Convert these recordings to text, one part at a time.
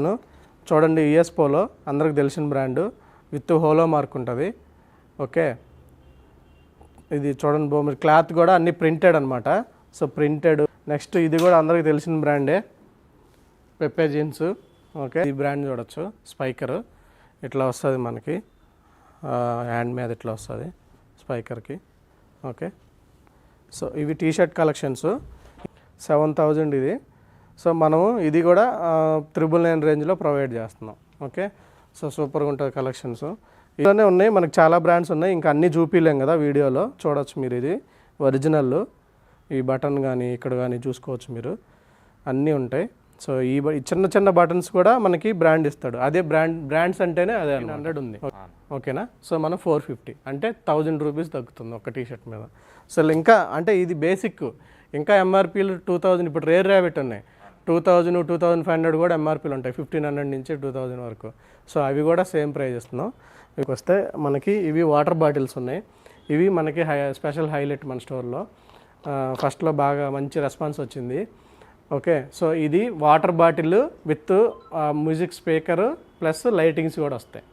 Collection చూడండి. US polo అందరికి తెలిసిన బ్రాండు విత్ హోలో మార్క్ ఉంటుంది. ఓకే, ఇది చూడండి మీరు క్లాత్ కూడా అన్ని ప్రింటెడ్ అనమాట. So printed. నెక్స్ట్ ఇది కూడా అందరికి తెలిసిన బ్రాండే పెప్పే జీన్స్. ఓకే, ఈ బ్రాండ్ చూడొచ్చు. స్పైకర్ ఇట్లా వస్తుంది మనకి, హ్యాండ్ మీద ఇట్లా వస్తుంది స్పైకర్కి. ఓకే, సో ఇవి టీషర్ట్ కలెక్షన్స్ 7000 ఇది. సో మనము ఇది కూడా 999 రేంజ్లో ప్రొవైడ్ చేస్తున్నాం. ఓకే, సో సూపర్గా ఉంటుంది కలెక్షన్స్. ఇలానే ఉన్నాయి, మనకి చాలా బ్రాండ్స్ ఉన్నాయి. ఇంకా అన్నీ చూపించలేం కదా వీడియోలో. చూడవచ్చు మీరు, ఇది ఒరిజినల్. ఈ బటన్ కానీ ఇక్కడ కానీ చూసుకోవచ్చు మీరు, అన్నీ ఉంటాయి. సో ఈ చిన్న చిన్న బటన్స్ కూడా మనకి బ్రాండ్ ఇస్తాడు. అదే బ్రాండ్స్ అంటేనే అదే 100 ఉంది. ఓకేనా, సో మనం 450 అంటే 1000 రూపీస్ తగ్గుతుంది ఒక టీషర్ట్ మీద. సో ఇంకా అంటే ఇది బేసిక్. ఇంకా ఎంఆర్పీలు 2000. ఇప్పుడు రేర్ ర్యాబిట్ ఉన్నాయి 2000, 2500 కూడా ఎంఆర్పీలు ఉంటాయి, 1500 నుంచి 2000 వరకు. సో అవి కూడా సేమ్ ప్రైస్ ఇస్తున్నాం. ఇవి వస్తే మనకి ఇవి వాటర్ బాటిల్స్ ఉన్నాయి. ఇవి మనకి స్పెషల్ హైలైట్ మన స్టోర్లో. ఫస్ట్లో బాగా మంచి రెస్పాన్స్ వచ్చింది. ఓకే, సో ఇది water bottle with music speaker plus lightings కూడా వస్తాయి.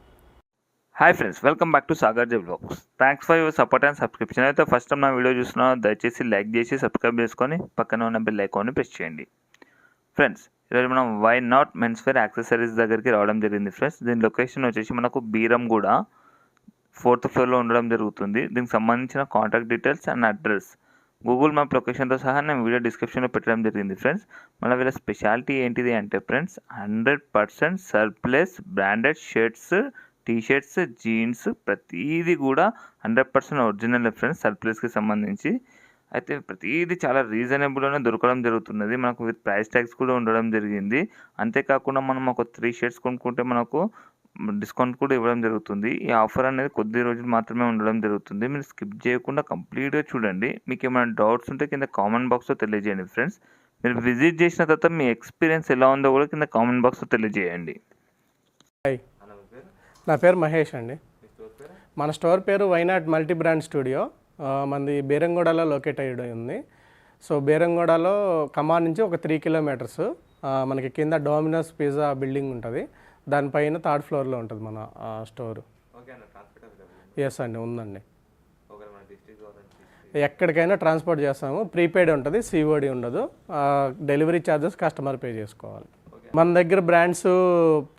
Hi friends, welcome back to Sagar J blogs. Thanks for your support and subscription. అయితే ఫస్ట్ టైం నా వీడియో చూస్తున్నాను, దయచేసి లైక్ చేసి సబ్స్క్రైబ్ చేసుకొని పక్కన ఉన్న బెల్ ఐకాన్ని ప్రెస్ చేయండి. ఫ్రెండ్స్, ఈరోజు మనం why not men's wear accessories దగ్గరికి రావడం జరిగింది. ఫ్రెండ్స్, దీని లొకేషన్ వచ్చేసి మనకు బీరంగూడ 4th ఫ్లోర్లో ఉండడం జరుగుతుంది. దీనికి సంబంధించిన contact details and address Google map లొకేషన్తో సహా నేను వీడియో డిస్క్రిప్షన్లో పెట్టడం జరిగింది. ఫ్రెండ్స్, మళ్ళీ వీళ్ళ స్పెషాలిటీ ఏంటిది అంటే friends 100% surplus branded shirts, T-shirts, jeans ప్రతిదీ కూడా 100% ఒరిజినల్ ఫ్రెండ్స్, సర్ప్లస్కి సంబంధించి. అయితే ప్రతిదీ చాలా రీజనబుల్గానే దొరకడం జరుగుతున్నది. మనకు విత్ ప్రైస్ ట్యాగ్స్ కూడా ఉండడం జరిగింది. అంతేకాకుండా మనం ఒక 3 షర్ట్స్ కొనుక్కుంటే మనకు డిస్కౌంట్ కూడా ఇవ్వడం జరుగుతుంది. ఈ ఆఫర్ అనేది కొద్ది రోజులు మాత్రమే ఉండడం జరుగుతుంది. మీరు స్కిప్ చేయకుండా కంప్లీట్గా చూడండి. మీకు ఏమైనా డౌట్స్ ఉంటే కింద కామెంట్ బాక్స్లో తెలియజేయండి. ఫ్రెండ్స్, మీరు విజిట్ చేసిన తర్వాత మీ ఎక్స్పీరియన్స్ ఎలా ఉందో కూడా కింద కామెంట్ బాక్స్లో తెలియజేయండి. నా పేరు మహేష్ అండి. మన స్టోర్ పేరు why not multi brand studio. మనది బీరంగూడలో లొకేట్ అయ్యి ఉంది. సో బీరంగూడలో కమాన్ నుంచి ఒక 3 కిలోమీటర్స్. మనకి కింద డోమినోస్ పిజ్జా బిల్డింగ్ ఉంటుంది, దానిపైన 3rd ఫ్లోర్లో ఉంటుంది మన స్టోరు. ఎస్ అండి, ఉందండి. ఎక్కడికైనా ట్రాన్స్పోర్ట్ చేస్తాము. ప్రీపెయిడ్ ఉంటుంది, సిఓడి ఉండదు. డెలివరీ ఛార్జెస్ కస్టమర్ పే చేసుకోవాలి. మన దగ్గర బ్రాండ్స్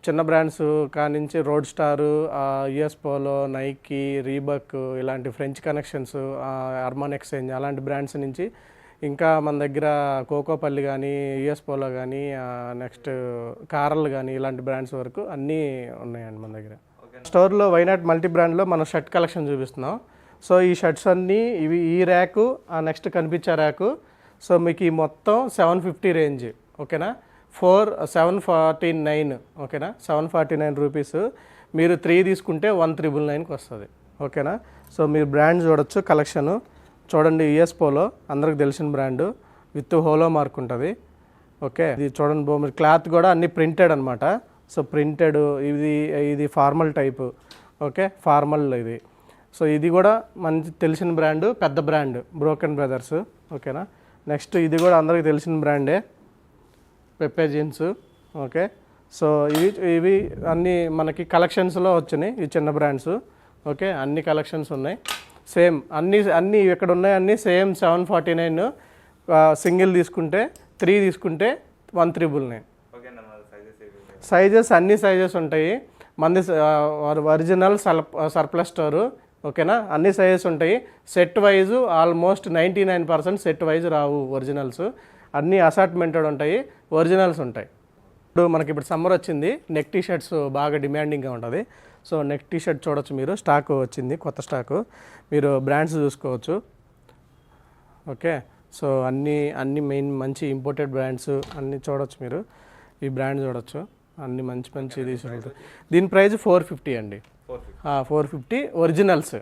చిన్న బ్రాండ్స్ కానించి roadster, US Polo, Nike, Reebok ఇలాంటి ఫ్రెంచ్ కనెక్షన్స్, అర్మాన్ ఎక్స్చేంజ్ అలాంటి బ్రాండ్స్ నుంచి ఇంకా మన దగ్గర కోకోపల్లి కానీ, యుఎస్ పోలో కానీ, నెక్స్ట్ కార్లు కానీ ఇలాంటి బ్రాండ్స్ వరకు అన్నీ ఉన్నాయండి మన దగ్గర. స్టోర్లో వై నాట్ మల్టీ బ్రాండ్లో మనం షర్ట్ కలెక్షన్ చూపిస్తున్నాం. సో ఈ షర్ట్స్ అన్నీ ఇవి ఈ ర్యాకు, నెక్స్ట్ కనిపించే ర్యాకు. సో మీకు ఈ మొత్తం 750 రేంజ్. ఓకేనా, 749. ఓకేనా, 749 రూపీస్. మీరు 3 తీసుకుంటే 1999కి వస్తుంది. ఓకేనా, సో మీరు బ్రాండ్ చూడొచ్చు. కలెక్షను చూడండి. యుఎస్ పోలో అందరికి తెలిసిన బ్రాండు విత్ హోలో మార్క్ ఉంటుంది. ఓకే, ఇది చూడండి మీరు క్లాత్ కూడా అన్ని ప్రింటెడ్ అనమాట. So printed. ఇది ఫార్మల్ టైపు. ఓకే, ఫార్మల్ ఇది. సో ఇది కూడా మంచి తెలిసిన బ్రాండు, పెద్ద బ్రాండ్ బ్రోకెన్ బ్రదర్స్. ఓకేనా, నెక్స్ట్ ఇది కూడా అందరికి తెలిసిన బ్రాండే పెప్పే జీన్స్. ఓకే, సో ఇవి అన్నీ మనకి కలెక్షన్స్లో వచ్చినాయి. ఈ చిన్న బ్రాండ్స్. ఓకే, అన్ని కలెక్షన్స్ ఉన్నాయి. సేమ్ అన్నీ ఇక్కడ ఉన్నాయి, అన్నీ సేమ్ 749. సింగిల్ తీసుకుంటే 3 తీసుకుంటే 1399. సైజెస్ అన్ని సైజెస్ ఉంటాయి. మంది ఒరిజినల్ సర్ప్లస్ స్టోరు. ఓకేనా, అన్ని సైజెస్ ఉంటాయి. Set wise almost 99% set wise రావు ఒరిజినల్స్. అన్నీ అసార్ట్మెంటెడ్ ఉంటాయి, ఒరిజినల్స్ ఉంటాయి. ఇప్పుడు సమ్మర్ వచ్చింది, నెక్ టీ షర్ట్స్ బాగా డిమాండింగ్గా ఉంటుంది. సో నెక్ టీ షర్ట్ చూడొచ్చు మీరు, స్టాక్ వచ్చింది, కొత్త స్టాకు. మీరు బ్రాండ్స్ చూసుకోవచ్చు. ఓకే, సో అన్నీ మెయిన్ మంచి ఇంపోర్టెడ్ బ్రాండ్స్ అన్నీ చూడొచ్చు మీరు. ఈ బ్రాండ్ చూడొచ్చు, అన్నీ మంచి తీసుకుంటారు. దీని ప్రైస్ 450 అండి. 450 ఒరిజినల్స్.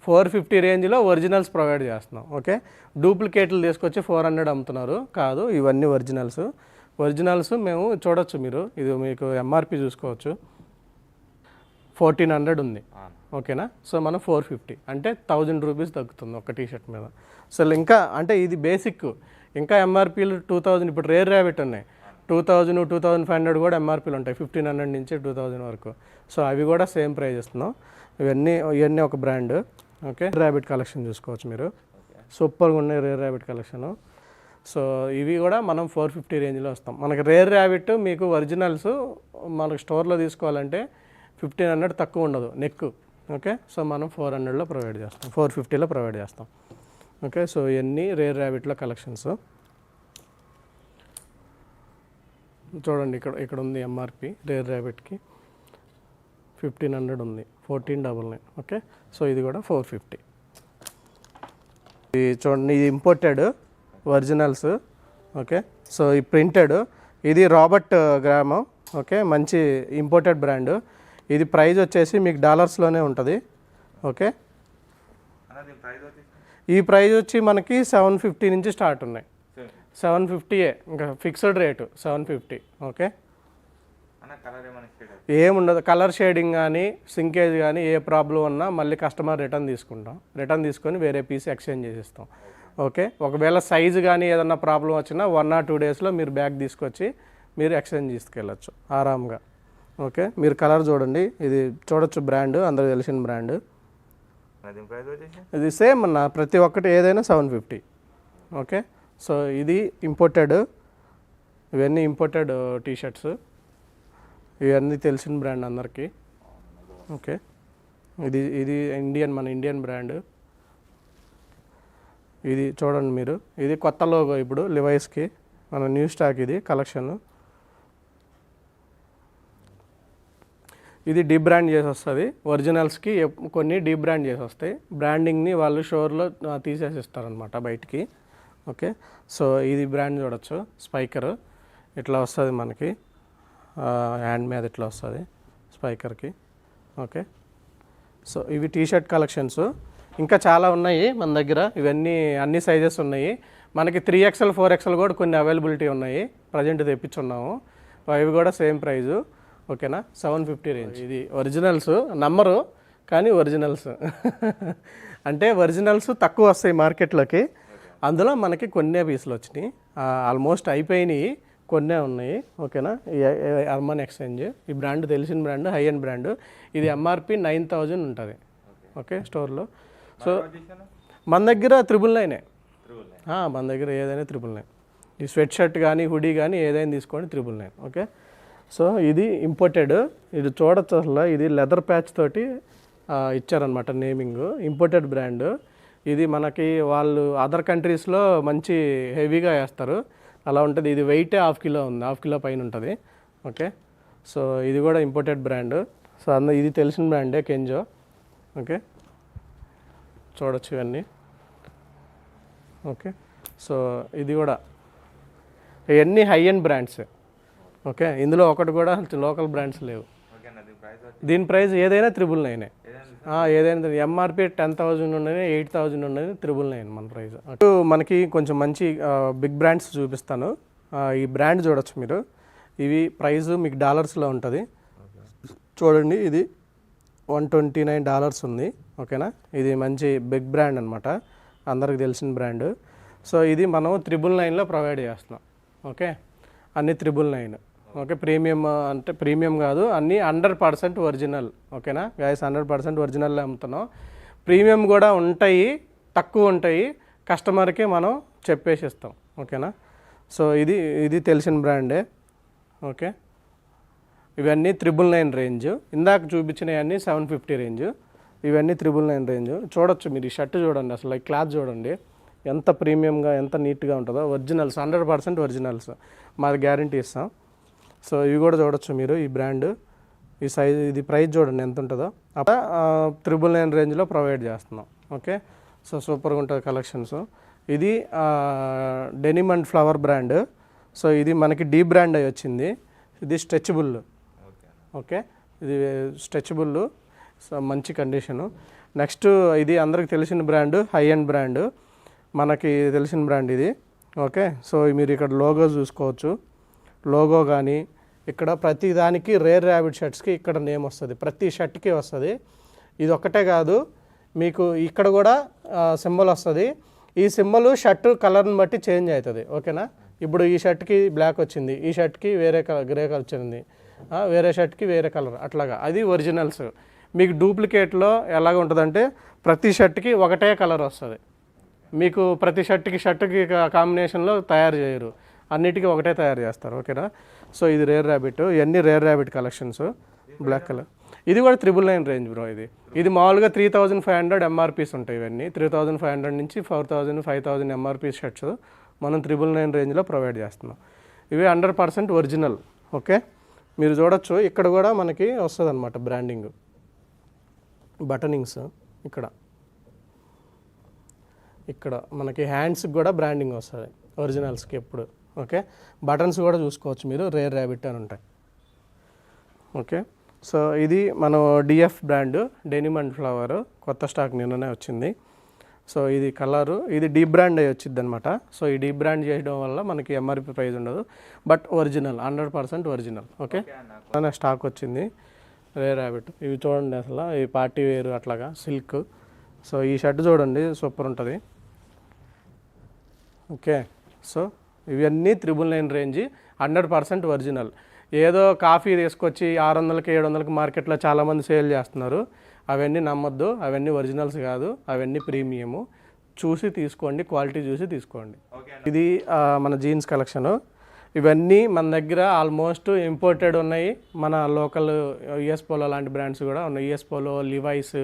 450 రేంజ్లో ఒరిజినల్స్ ప్రొవైడ్ చేస్తున్నాం. ఓకే, డూప్లికేట్లు తీసుకొచ్చి 400 అమ్ముతున్నారు కాదు, ఇవన్నీ ఒరిజినల్స్ మేము చూడొచ్చు మీరు. ఇది మీకు ఎంఆర్పి చూసుకోవచ్చు, 1400 ఉంది. ఓకేనా, సో మనం 450 అంటే 1000 రూపీస్ తగ్గుతుంది ఒక టీషర్ట్ మీద. సో ఇంకా అంటే ఇది బేసిక్. ఇంకా ఎంఆర్పీలు 2000. ఇప్పుడు రేర్ ర్యాబిట్ ఉన్నాయి 2500 కూడా ఎంఆర్పీలు ఉంటాయి, 1500 నుంచి 2000 వరకు. సో అవి కూడా సేమ్ ప్రైస్ ఇస్తున్నాం. ఇవన్నీ ఒక బ్రాండ్. ఓకే, ర్యాబిట్ కలెక్షన్ చూసుకోవచ్చు మీరు, సూపర్గా ఉన్నాయి రేర్ ర్యాబిట్ కలెక్షను. సో ఇవి కూడా మనం 450 రేంజ్లో వస్తాం. మనకి రేర్ ర్యాబిట్ మీకు ఒరిజినల్స్ మనకు స్టోర్లో తీసుకోవాలంటే 1500 తక్కువ ఉండదు నెక్. ఓకే, సో మనం 400లో ప్రొవైడ్ చేస్తాం, 450లో ప్రొవైడ్ చేస్తాం. ఓకే, సో ఇవన్నీ రేర్ ర్యాబిట్లో కలెక్షన్స్. చూడండి ఇక్కడ ఉంది ఎంఆర్పి రేర్ ర్యాబిట్కి 1500 ఉంది, 1499. ఓకే, సో ఇది కూడా 450. ఇది చూడండి, ఇది ఇంపోర్టెడ్ ఒరిజినల్స్. ఓకే, సో ఈ ప్రింటెడ్, ఇది రాబర్ట్ గ్రామ్. ఓకే, మంచి ఇంపోర్టెడ్ బ్రాండ్. ఇది ప్రైస్ వచ్చేసి మీకు డాలర్స్లోనే ఉంటుంది. ఓకే, ఈ ప్రైస్ వచ్చి మనకి 750 నుంచి స్టార్ట్ ఉన్నాయి. 750 ఇంకా ఫిక్స్డ్ రేటు 750. ఓకే, ఏముండదు, కలర్ షేడింగ్ కానీ సింకేజ్ కానీ ఏ ప్రాబ్లం ఉన్నా మళ్ళీ కస్టమర్ రిటర్న్ తీసుకొని వేరే పీస్ ఎక్స్చేంజ్ చేసిస్తాం. ఓకే, ఒకవేళ సైజు కానీ ఏదన్నా ప్రాబ్లం వచ్చినా 1 or 2 డేస్లో మీరు బ్యాగ్ తీసుకొచ్చి మీరు ఎక్స్చేంజ్ తీసుకెళ్ళచ్చు ఆరామ్గా. ఓకే, మీరు కలర్ చూడండి, ఇది చూడొచ్చు, బ్రాండ్ అందరికి తెలిసిన బ్రాండ్. ఇది సేమ్ అన్న, ప్రతి ఒక్కటి ఏదైనా 750. ఓకే, సో ఇది ఇంపోర్టెడ్, ఇవన్నీ ఇంపోర్టెడ్ టీషర్ట్స్, ఇవన్నీ తెలిసిన బ్రాండ్ అందరికీ. ఓకే, ఇది మన ఇండియన్ బ్రాండ్. ఇది చూడండి మీరు, ఇది కొత్త లోగో ఇప్పుడు లివైస్కి, మన న్యూ స్టాక్ ఇది కలెక్షన్. ఇది డీబ్రాండ్ చేసి వస్తుంది. ఒరిజినల్స్కి కొన్ని డీబ్రాండ్ చేసి వస్తాయి. బ్రాండింగ్ని వాళ్ళు షోర్లో తీసేసి ఇస్తారనమాట బయటికి. ఓకే, సో ఇది బ్రాండ్ చూడొచ్చు, స్పైకర్ ఇట్లా వస్తుంది మనకి, హ్యాండ్ మీద ఇట్లా వస్తుంది స్పైకర్కి. ఓకే, సో ఇవి టీషర్ట్ కలెక్షన్స్. ఇంకా చాలా ఉన్నాయి మన దగ్గర, ఇవన్నీ అన్ని సైజెస్ ఉన్నాయి. మనకి 3XL 4XL కూడా కొన్ని అవైలబిలిటీ ఉన్నాయి, ప్రజెంట్ తెప్పించున్నాము. అవి కూడా సేమ్ ప్రైజు. ఓకేనా, 750 రేంజ్. ఇది ఒరిజినల్స్ నమ్మరు కానీ ఒరిజినల్స్ అంటే ఒరిజినల్స్ తక్కువ వస్తాయి మార్కెట్లోకి, అందులో మనకి కొన్నే పీసులు వచ్చినాయి, ఆల్మోస్ట్ అయిపోయినాయి, కొన్నే ఉన్నాయి. ఓకేనా, అర్మన్ ఎక్స్చేంజ్, ఈ బ్రాండ్ తెలిసిన బ్రాండ్, హై అండ్ బ్రాండ్. ఇది ఎంఆర్పి 9000 ఉంటుంది. ఓకే, స్టోర్లో. సో మన దగ్గర 999. మన దగ్గర ఏదైనా 999. ఈ స్వెట్ షర్ట్ కానీ హుడీ కానీ ఏదైనా తీసుకోండి 999. ఓకే, సో ఇది ఇంపోర్టెడ్. ఇది చూడొచ్చు అసలు, ఇది లెదర్ ప్యాచ్ తోటి ఇచ్చారనమాట నేమింగ్, ఇంపోర్టెడ్ బ్రాండ్. ఇది మనకి వాళ్ళు అదర్ కంట్రీస్లో మంచి హెవీగా వేస్తారు, అలా ఉంటుంది. ఇది వెయిటే 1/2 కిలో ఉంది, 1/2 కిలో పైన ఉంటుంది. ఓకే, సో ఇది కూడా ఇంపోర్టెడ్ బ్రాండ్. సో ఇది తెలిసిన బ్రాండే, కెంజో. ఓకే, చూడొచ్చు ఇవన్నీ. ఓకే, సో ఇది కూడా ఇవన్నీ హై ఎండ్ బ్రాండ్స్. ఓకే, ఇందులో ఒకటి కూడా లోకల్ బ్రాండ్స్ లేవు. దీని ప్రైస్ ఏదైనా 999. ఏదైనా ఎంఆర్పి 10,000 ఉన్నది, 8,000 ఉన్నది, 999 మన ప్రైస్. మనకి కొంచెం మంచి బిగ్ బ్రాండ్స్ చూపిస్తాను. ఈ బ్రాండ్ చూడొచ్చు మీరు, ఇవి ప్రైస్ మీకు డాలర్స్లో ఉంటుంది. చూడండి, ఇది $129 ఉంది. ఓకేనా, ఇది మంచి బిగ్ బ్రాండ్ అనమాట, అందరికి తెలిసిన బ్రాండ్. సో ఇది మనం 999లో ప్రొవైడ్ చేస్తున్నాం. ఓకే, అన్నీ 999. ఓకే, ప్రీమియం అంటే ప్రీమియం కాదు, అన్నీ 100% ఒరిజినల్. ఓకేనా గైస్, 100% ఒరిజినల్లో అమ్ముతున్నాం. ప్రీమియం కూడా ఉంటాయి, తక్కువ ఉంటాయి, కస్టమర్కి మనం చెప్పేసి ఇస్తాం. ఓకేనా, సో ఇది తెలిసిన బ్రాండే. ఓకే, ఇవన్నీ 999 రేంజ్. ఇందాక చూపించినవన్నీ 750 రేంజ్, ఇవన్నీ 999 రేంజ్. చూడొచ్చు మీరు, ఈ షర్ట్ చూడండి, అసలు ఈ క్లాత్ చూడండి ఎంత ప్రీమియంగా ఎంత నీట్గా ఉంటుందో. ఒరిజినల్స్, 100% ఒరిజినల్స్, మాది గ్యారంటీ ఇస్తాం. సో ఇవి కూడా చూడొచ్చు మీరు, ఈ బ్రాండ్, ఈ సైజ్, ఇది ప్రైస్ చూడండి ఎంత ఉంటుందో. 999 రేంజ్లో ప్రొవైడ్ చేస్తున్నాం. ఓకే, సో సూపర్గా ఉంటుంది కలెక్షన్స్. ఇది denim and flower brand. So ఇది మనకి డీ బ్రాండ్ అయి వచ్చింది. ఇది స్ట్రెచబుల్. ఓకే, ఇది స్ట్రెచబుల్, సో మంచి కండిషను. నెక్స్ట్ ఇది అందరికి తెలిసిన బ్రాండ్, హై అండ్ బ్రాండ్, మనకి తెలిసిన బ్రాండ్ ఇది. ఓకే, సో మీరు ఇక్కడ లోగో చూసుకోవచ్చు, లోగో కానీ ఇక్కడ ప్రతి దానికి రేర్ ర్యాబిట్ షర్ట్స్కి ఇక్కడ నేమ్ వస్తుంది, ప్రతి షర్ట్కి వస్తుంది. ఇది ఒక్కటే కాదు, మీకు ఇక్కడ కూడా సింబల్ వస్తుంది. ఈ సింబల్ షర్ట్ కలర్ని బట్టి చేంజ్ అవుతుంది. ఓకేనా, ఇప్పుడు ఈ షర్ట్కి బ్లాక్ వచ్చింది, ఈ షర్ట్కి వేరే కలర్ గ్రే కలర్ వచ్చింది, వేరే షర్ట్కి వేరే కలర్, అట్లాగా అది ఒరిజినల్స్. మీకు డూప్లికేట్లో ఎలాగ ఉంటుందంటే ప్రతి షర్ట్కి ఒకటే కలర్ వస్తుంది. మీకు ప్రతి షర్ట్కి కాంబినేషన్లో తయారు చేయరు, అన్నిటికీ ఒకటే తయారు చేస్తారు. ఓకేనా. సో ఇది రేర్ ర్యాబిట్, ఇవన్నీ rare rabbit collections. Black colour ఇది కూడా 999 రేంజ్ బ్రో. ఇది మామూలుగా 3500 ఎంఆర్పీస్ ఉంటాయి. ఇవన్నీ 3500 నుంచి 4000 5000 ఎంఆర్పీ షర్ట్స్ మనం 999 రేంజ్లో ప్రొవైడ్ చేస్తున్నాం. ఇవి 100% ఒరిజినల్. ఓకే, మీరు చూడొచ్చు ఇక్కడ కూడా మనకి వస్తుంది అనమాట బ్రాండింగ్, బటనింగ్స్ ఇక్కడ మనకి హ్యాండ్స్కి కూడా బ్రాండింగ్ వస్తుంది ఒరిజినల్స్కి ఎప్పుడు. ఓకే, బటన్స్ కూడా చూసుకోవచ్చు మీరు, రేర్ ర్యాబిట్ అని ఉంటాయి. ఓకే, సో ఇది మనం DF brand, denim and flower, కొత్త స్టాక్ నిన్ననే వచ్చింది. సో ఇది కలరు, ఇది డీ బ్రాండ్ అయ్యి వచ్చింది అనమాట. సో ఈ డీ బ్రాండ్ చేయడం వల్ల మనకి ఎంఆర్పి ప్రైస్ ఉండదు, but original 100% original. Okay, stock వచ్చింది రేర్ ర్యాబిట్. ఇవి చూడండి అసలు, ఈ పార్టీ వేర్ అట్లాగా సిల్క్. సో ఈ షర్ట్ చూడండి సూపర్ ఉంటుంది. ఓకే, సో ఇవన్నీ 999 రేంజ్, 100% ఒరిజినల్. ఏదో కాఫీ తీసుకొచ్చి 600కి 700కి మార్కెట్లో చాలామంది సేల్ చేస్తున్నారు, అవన్నీ నమ్మొద్దు, అవన్నీ ఒరిజినల్స్ కాదు, అవన్నీ ప్రీమియము. చూసి తీసుకోండి, క్వాలిటీ చూసి తీసుకోండి. ఇది మన జీన్స్ కలెక్షను. ఇవన్నీ మన దగ్గర ఆల్మోస్ట్ ఇంపోర్టెడ్ ఉన్నాయి, మన లోకల్ యుఎస్ పోలో లాంటి బ్రాండ్స్ కూడా ఉన్నాయి. యుఎస్ పోలో, లివైస్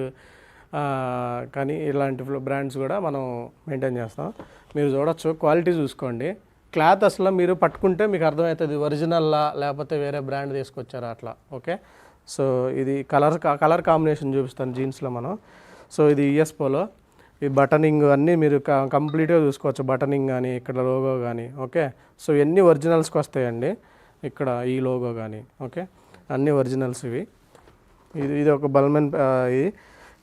కానీ ఇలాంటి బ్రాండ్స్ కూడా మనం మెయింటైన్ చేస్తాం. మీరు చూడొచ్చు, క్వాలిటీ చూసుకోండి. క్లాత్ అసలు మీరు పట్టుకుంటే మీకు అర్థమవుతుంది ఒరిజినల్లా లేకపోతే వేరే బ్రాండ్ తీసుకొచ్చారా అట్లా. ఓకే, సో ఇది కలర్ కాంబినేషన్ చూపిస్తాను జీన్స్లో మనం. సో ఇది యుఎస్ పోలో, ఈ బటనింగ్ అన్నీ మీరు కంప్లీట్గా చూసుకోవచ్చు, బటనింగ్ కానీ ఇక్కడ లోగో కానీ. ఓకే, సో ఇవన్నీ ఒరిజినల్స్కి వస్తాయండి, ఇక్కడ ఈ లోగో కానీ. ఓకే, అన్నీ ఒరిజినల్స్ ఇవి. ఇది ఒక బల్మెన్,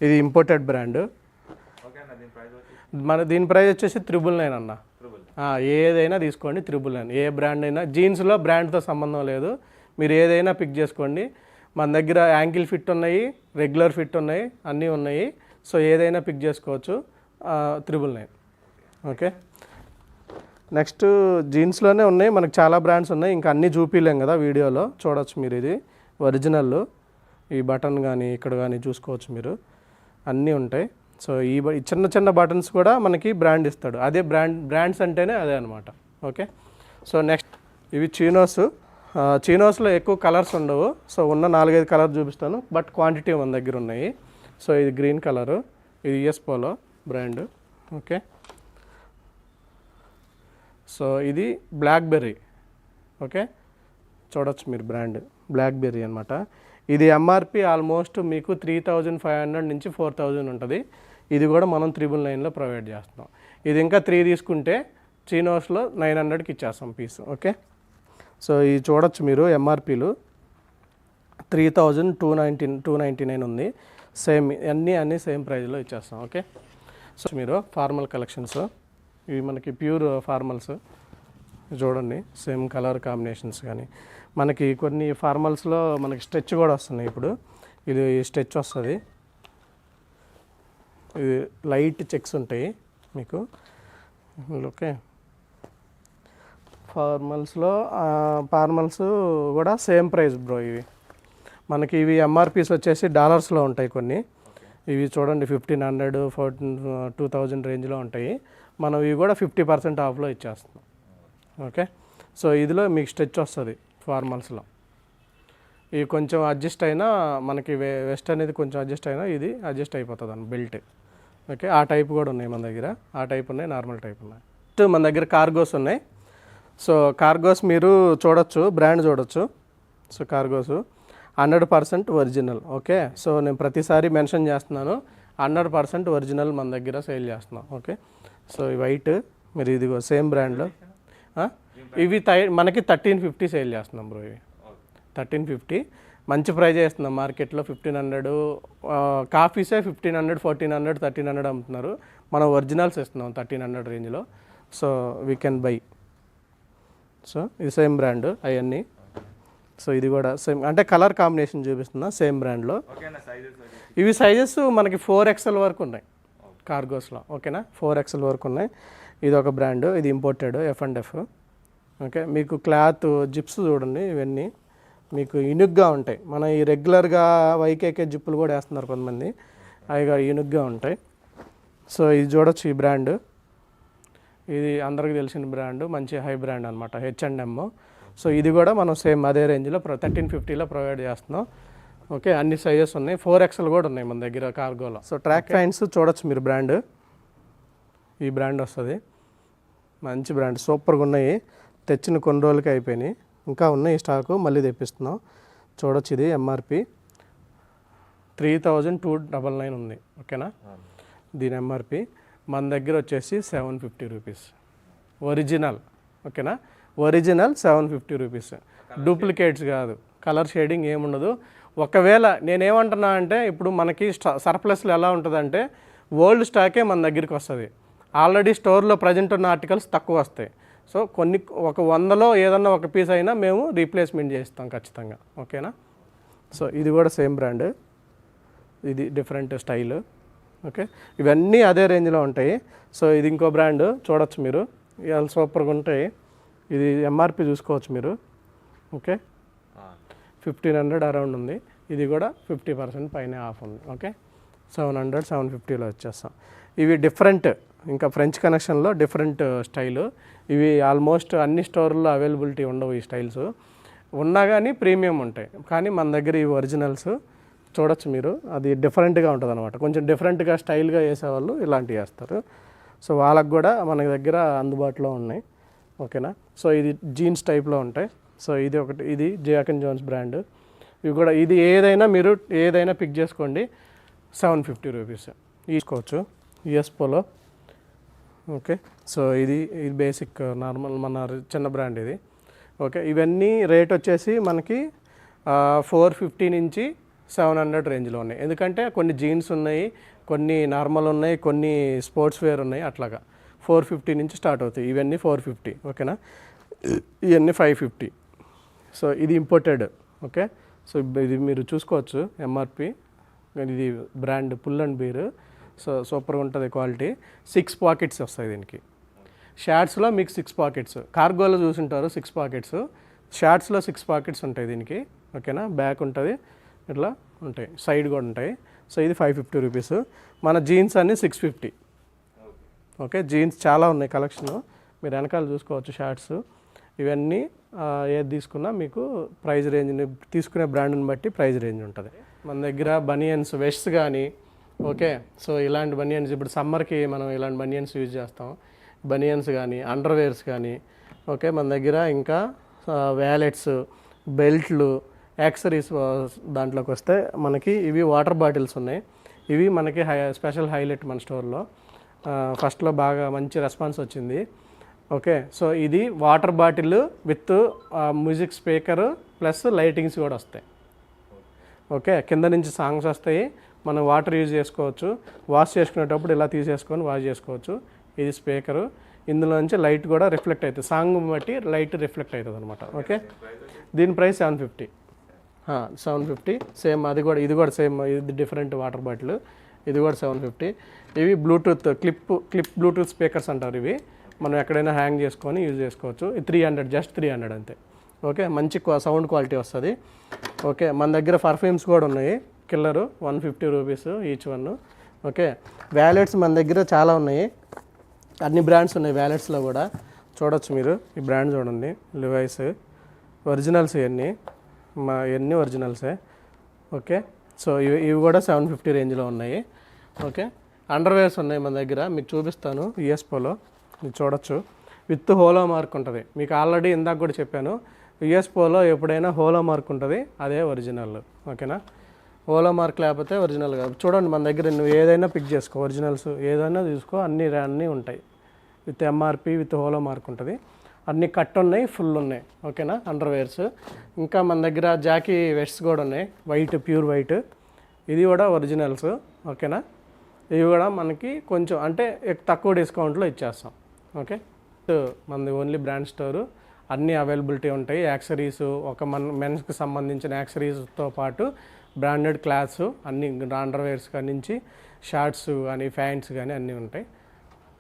ఇది ఇంపోర్టెడ్ బ్రాండ్. దీని ప్రైస్ వచ్చేసి 999 అన్న. ఏదైనా తీసుకోండి 999, ఏ బ్రాండ్ అయినా. జీన్స్లో బ్రాండ్తో సంబంధం లేదు, మీరు ఏదైనా పిక్ చేసుకోండి. మన దగ్గర యాంకిల్ ఫిట్ ఉన్నాయి, రెగ్యులర్ ఫిట్ ఉన్నాయి, అన్నీ ఉన్నాయి. సో ఏదైనా పిక్ చేసుకోవచ్చు, 999. ఓకే, నెక్స్ట్ జీన్స్లోనే ఉన్నాయి మనకు చాలా బ్రాండ్స్ ఉన్నాయి, ఇంకా అన్నీ చూపించలేం కదా వీడియోలో. చూడవచ్చు మీరు, ఇది ఒరిజినల్. ఈ బటన్ కానీ ఇక్కడ కానీ చూసుకోవచ్చు మీరు, అన్నీ ఉంటాయి. సో ఈ చిన్న చిన్న బటన్స్ కూడా మనకి బ్రాండ్ ఇస్తాడు, అదే బ్రాండ్స్ అంటేనే అదే అనమాట. ఓకే, సో నెక్స్ట్ ఇవి చీనోస్లో ఎక్కువ కలర్స్ ఉండవు. సో ఉన్న 4-5 కలర్ చూపిస్తాను, బట్ క్వాంటిటీ మన దగ్గర ఉన్నాయి. సో ఇది గ్రీన్ కలరు, ఇది US polo brand. Okay, so ఇది బ్లాక్బెర్రీ. ఓకే, చూడొచ్చు మీరు బ్రాండ్ బ్లాక్బెర్రీ అనమాట. ఇది ఎంఆర్పి ఆల్మోస్ట్ మీకు 3500 నుంచి 4000 ఉంటుంది. ఇది కూడా మనం 999లో ప్రొవైడ్ చేస్తున్నాం. ఇది ఇంకా 3 తీసుకుంటే చీనోస్లో 900కి ఇచ్చేస్తాం పీస్. ఓకే, సో ఇది చూడొచ్చు మీరు, ఎంఆర్పీలు 3299 ఉంది. సేమ్ అన్నీ సేమ్ ప్రైస్లో ఇచ్చేస్తాం. ఓకే, సో మీరు ఫార్మల్ కలెక్షన్స్, ఇవి మనకి ప్యూర్ ఫార్మల్స్ చూడండి, సేమ్ కలర్ కాంబినేషన్స్ కానీ. మనకి కొన్ని ఫార్మల్స్లో మనకి స్ట్రెచ్ కూడా వస్తున్నాయి. ఇప్పుడు ఇది స్ట్రెచ్ వస్తుంది, ఇది లైట్ చెక్స్ ఉంటాయి మీకు. ఓకే, ఫార్మల్స్ కూడా సేమ్ ప్రైస్ బ్రో. ఇవి మనకి ఇవి ఎంఆర్పీస్ వచ్చేసి డాలర్స్లో ఉంటాయి కొన్ని. ఇవి చూడండి 1500, 2000 రేంజ్లో ఉంటాయి. మనం ఇవి కూడా 50% ఆఫ్లో ఇచ్చేస్తున్నాం. ఓకే, సో ఇదిలో మీకు స్ట్రెచ్ వస్తుంది ఫార్మల్స్లో. ఇవి కొంచెం అడ్జస్ట్ అయినా మనకి వెస్ట్ అనేది కొంచెం అడ్జస్ట్ అయినా ఇది అడ్జస్ట్ అయిపోతుంది అన్న బెల్ట్. ఓకే, ఆ టైప్ కూడా ఉన్నాయి మన దగ్గర, ఆ టైప్ ఉన్నాయి, నార్మల్ టైప్ ఉన్నాయి. మన దగ్గర కార్గోస్ ఉన్నాయి. సో కార్గోస్ మీరు చూడొచ్చు, బ్రాండ్ చూడొచ్చు. So cargos 100% original. Okay, so నేను ప్రతిసారి మెన్షన్ చేస్తున్నాను, 100% ఒరిజినల్ మన దగ్గర సేల్ చేస్తున్నాం. ఓకే, సో ఈ వైట్ మీరు ఇదిగో సేమ్ బ్రాండ్లో ఇవి మనకి 1350 సేల్ చేస్తున్నాం బ్రో. ఇవి 1350 మంచి ప్రైజ్ చేస్తున్నాం మార్కెట్లో. 1500 కాఫీసే 1500, 1400, 1300 అమ్ముతున్నారు. మనం ఒరిజినల్స్ ఇస్తున్నాం 1300 రేంజ్లో. So we can buy. So ఇది సేమ్ బ్రాండ్ అవన్నీ. సో ఇది కూడా సేమ్, అంటే కలర్ కాంబినేషన్ చూపిస్తున్నా సేమ్ బ్రాండ్లో. ఇవి సైజెస్ మనకి 4XL వరకు ఉన్నాయి కార్గోస్లో. ఓకేనా, 4XL వరకు ఉన్నాయి. ఇది ఒక బ్రాండ్, ఇది ఇంపోర్టెడ్ F&F. ఓకే, మీకు క్లాత్ జిప్స్ చూడండి, ఇవన్నీ మీకు ఇనుగ్గా ఉంటాయి. మన ఈ రెగ్యులర్గా వైకేకే జిప్పులు కూడా వేస్తున్నారు కొంతమంది, అవి ఇనుగ్గా ఉంటాయి. సో ఇది చూడొచ్చు, ఈ బ్రాండ్ ఇది అందరికి తెలిసిన బ్రాండ్, మంచి హై బ్రాండ్ అనమాట, H&M. సో ఇది కూడా మనం సేమ్ అదే రేంజ్లో 1350లో ప్రొవైడ్ చేస్తున్నాం. ఓకే, అన్ని సైజెస్ ఉన్నాయి, 4XL కూడా ఉన్నాయి మన దగ్గర కార్గోలో. సో ట్రాక్ ఫ్యాన్స్ చూడొచ్చు మీరు, బ్రాండ్ ఈ బ్రాండ్ వస్తుంది, మంచి బ్రాండ్, సూపర్గా ఉన్నాయి. తెచ్చిన కొన్ని రోజులకి అయిపోయినాయి, ఇంకా ఉన్నాయి స్టాకు, మళ్ళీ తెప్పిస్తున్నాం. చూడొచ్చు, ఇది MRP 3299 ఉంది. ఓకేనా, దీని MRP మన దగ్గర వచ్చేసి 750 రూపీస్ ఒరిజినల్. ఓకేనా, ఒరిజినల్ 750 రూపీస్, డూప్లికేట్స్ కాదు, కలర్ షేడింగ్ ఏముండదు. ఒకవేళ నేనేమంటున్నా అంటే, ఇప్పుడు మనకి సర్ప్లస్లో ఎలా ఉంటుందంటే ఓల్డ్ స్టాకే మన దగ్గరికి వస్తుంది, ఆల్రెడీ స్టోర్లో ప్రజెంట్ ఉన్న ఆర్టికల్స్ తక్కువ వస్తాయి. సో కొన్ని ఒక 100లో ఏదన్నా ఒక పీస్ అయినా మేము రీప్లేస్మెంట్ చేస్తాం ఖచ్చితంగా. ఓకేనా, సో ఇది కూడా సేమ్ బ్రాండ్, ఇది డిఫరెంట్ స్టైల్. ఓకే, ఇవన్నీ అదే రేంజ్లో ఉంటాయి. సో ఇది ఇంకో బ్రాండ్ చూడొచ్చు మీరు, ఇవాళ సూపర్గా ఉంటాయి. ఇది MRP చూసుకోవచ్చు మీరు. ఓకే, 1500 అరౌండ్ ఉంది, ఇది కూడా 50% పైన ఆఫ్ ఉంది. ఓకే, 700 750లో వచ్చేస్తాం. ఇవి డిఫరెంట్, ఇంకా ఫ్రెంచ్ కనెక్షన్లో డిఫరెంట్ స్టైలు. ఇవి ఆల్మోస్ట్ అన్ని స్టోర్లో అవైలబిలిటీ ఉండవు ఈ స్టైల్స్, ఉన్నా కానీ ప్రీమియం ఉంటాయి. కానీ మన దగ్గర ఇవి ఒరిజినల్స్ చూడొచ్చు మీరు, అది డిఫరెంట్గా ఉంటుంది అనమాట. కొంచెం డిఫరెంట్గా స్టైల్గా వేసేవాళ్ళు ఇలాంటివి వేస్తారు. సో వాళ్ళకు కూడా మన దగ్గర అందుబాటులో ఉన్నాయి. ఓకేనా, సో ఇది జీన్స్ టైప్లో ఉంటాయి. సో ఇది ఒకటి, ఇది జాక్ అండ్ జోన్స్ బ్రాండ్. ఇవి కూడా, ఇది ఏదైనా మీరు ఏదైనా పిక్ చేసుకోండి, 750 రూపీస్ తీసుకోవచ్చు. US polo. ఓకే, సో ఇది బేసిక్ నార్మల్ మన చిన్న బ్రాండ్ ఇది. ఓకే, ఇవన్నీ రేట్ వచ్చేసి మనకి 450 నుంచి 700 రేంజ్లో ఉన్నాయి. ఎందుకంటే కొన్ని జీన్స్ ఉన్నాయి, కొన్ని నార్మల్ ఉన్నాయి, కొన్ని స్పోర్ట్స్ వేర్ ఉన్నాయి, అట్లాగా 450 నుంచి స్టార్ట్ అవుతాయి. ఇవన్నీ 450. ఓకేనా, ఇవన్నీ 550. సో ఇది ఇంపోర్టెడ్. ఓకే, సో ఇది మీరు చూసుకోవచ్చు MRP. ఇది brand pull and bear. So సూపర్గా ఉంటుంది క్వాలిటీ. 6 పాకెట్స్ వస్తాయి దీనికి. షార్ట్స్లో మీకు 6 పాకెట్స్, కార్గోలో చూసుంటారు 6 పాకెట్స్, షార్ట్స్లో 6 పాకెట్స్ ఉంటాయి దీనికి. ఓకేనా, బ్యాక్ ఉంటుంది, ఇట్లా ఉంటాయి, సైడ్ కూడా ఉంటాయి. సో ఇది 550 రూపీస్. మన జీన్స్ అన్ని 650. ఓకే, జీన్స్ చాలా ఉన్నాయి కలెక్షన్, మీరు వెనకాల చూసుకోవచ్చు షార్ట్స్. ఇవన్నీ ఏది తీసుకున్నా మీకు ప్రైస్ రేంజ్ని, తీసుకునే బ్రాండ్ని బట్టి ప్రైస్ రేంజ్ ఉంటుంది. మన దగ్గర బనియన్స్, వెస్ట్స్ కానీ, ఓకే, సో ఇలాంటి బనియన్స్, ఇప్పుడు సమ్మర్కి మనం ఇలాంటి బనియన్స్ యూజ్ చేస్తాం, బనియన్స్ కానీ, అండర్వేర్స్ కానీ. ఓకే, మన దగ్గర ఇంకా వ్యాలెట్స్, బెల్ట్లు, యాక్సరీస్ దాంట్లోకి వస్తే మనకి ఇవి వాటర్ బాటిల్స్ ఉన్నాయి. ఇవి మనకి స్పెషల్ హైలైట్ మన స్టోర్లో. ఫస్ట్లో బాగా మంచి రెస్పాన్స్ వచ్చింది. ఓకే, సో ఇది water bottle with music speaker plus lightings కూడా వస్తాయి. ఓకే, కింద నుంచి సాంగ్స్ వస్తాయి, మనం వాటర్ యూజ్ చేసుకోవచ్చు, వాష్ చేసుకునేటప్పుడు ఇలా తీసేసుకొని వాష్ చేసుకోవచ్చు. ఇది స్పీకరు, ఇందులో నుంచి లైట్ కూడా రిఫ్లెక్ట్ అవుతుంది, సాంగ్ బట్టి లైట్ రిఫ్లెక్ట్ అవుతుంది అనమాట. ఓకే, దీని ప్రైస్ 750. 750 సేమ్. అది కూడా, ఇది కూడా సేమ్, ఇది డిఫరెంట్ వాటర్ బాటిల్, ఇది కూడా 750. ఇవి బ్లూటూత్ క్లిప్ బ్లూటూత్ స్పీకర్స్ అంటారు. ఇవి మనం ఎక్కడైనా హ్యాంగ్ చేసుకొని యూజ్ చేసుకోవచ్చు. ఇది 300, జస్ట్ 300 అంతే. ఓకే, మంచి సౌండ్ క్వాలిటీ వస్తుంది. ఓకే, మన దగ్గర పర్ఫ్యూమ్స్ కూడా ఉన్నాయి, Keller, 150 rupees each one. Okay, wallets మన దగ్గర చాలా ఉన్నాయి, అన్ని బ్రాండ్స్ ఉన్నాయి వ్యాలెట్స్లో కూడా. చూడొచ్చు మీరు, ఈ బ్రాండ్ చూడండి, లివైస్ ఒరిజినల్స్, ఇవన్నీ ఇవన్నీ ఒరిజినల్సే. ఓకే, సో ఇవి కూడా 750 రేంజ్లో ఉన్నాయి. ఓకే, అండర్వేర్స్ ఉన్నాయి మన దగ్గర, మీకు చూపిస్తాను. యుఎస్ పోలో మీరు చూడొచ్చు, విత్ హోలో మార్క్ ఉంటుంది. మీకు ఆల్రెడీ ఇందాక కూడా చెప్పాను, యుఎస్ పోలో ఎప్పుడైనా హోలో మార్క్ ఉంటుంది, అదే ఒరిజినల్. ఓకేనా, హోలో మార్క్ లేకపోతే ఒరిజినల్ కాదు. చూడండి మన దగ్గర నువ్వు ఏదైనా పిక్ చేసుకో, ఒరిజినల్స్ ఏదైనా తీసుకో, అన్నీ ఉంటాయి. With MRP with hollow mark ఉంటుంది, అన్నీ కట్ ఉన్నాయి, ఫుల్ ఉన్నాయి. ఓకేనా, అండర్వేర్స్. ఇంకా మన దగ్గర జాకీ వెస్ట్స్ కూడా ఉన్నాయి, వైట్, ప్యూర్ వైట్, ఇది కూడా ఒరిజినల్స్. ఓకేనా, ఇవి కూడా మనకి కొంచెం అంటే తక్కువ డిస్కౌంట్లో ఇచ్చేస్తాం. ఓకే, మనది ఓన్లీ బ్రాండ్ స్టోరు, అన్నీ అవైలబిలిటీ ఉంటాయి. యాక్సరీస్, ఒక మెన్స్కి సంబంధించిన యాక్సరీస్తో పాటు బ్రాండెడ్ క్లాత్స్ అన్నీ, అండర్వేర్స్ కానీ నుంచి షార్ట్స్ కానీ, ప్యాంట్స్ కానీ అన్నీ ఉంటాయి.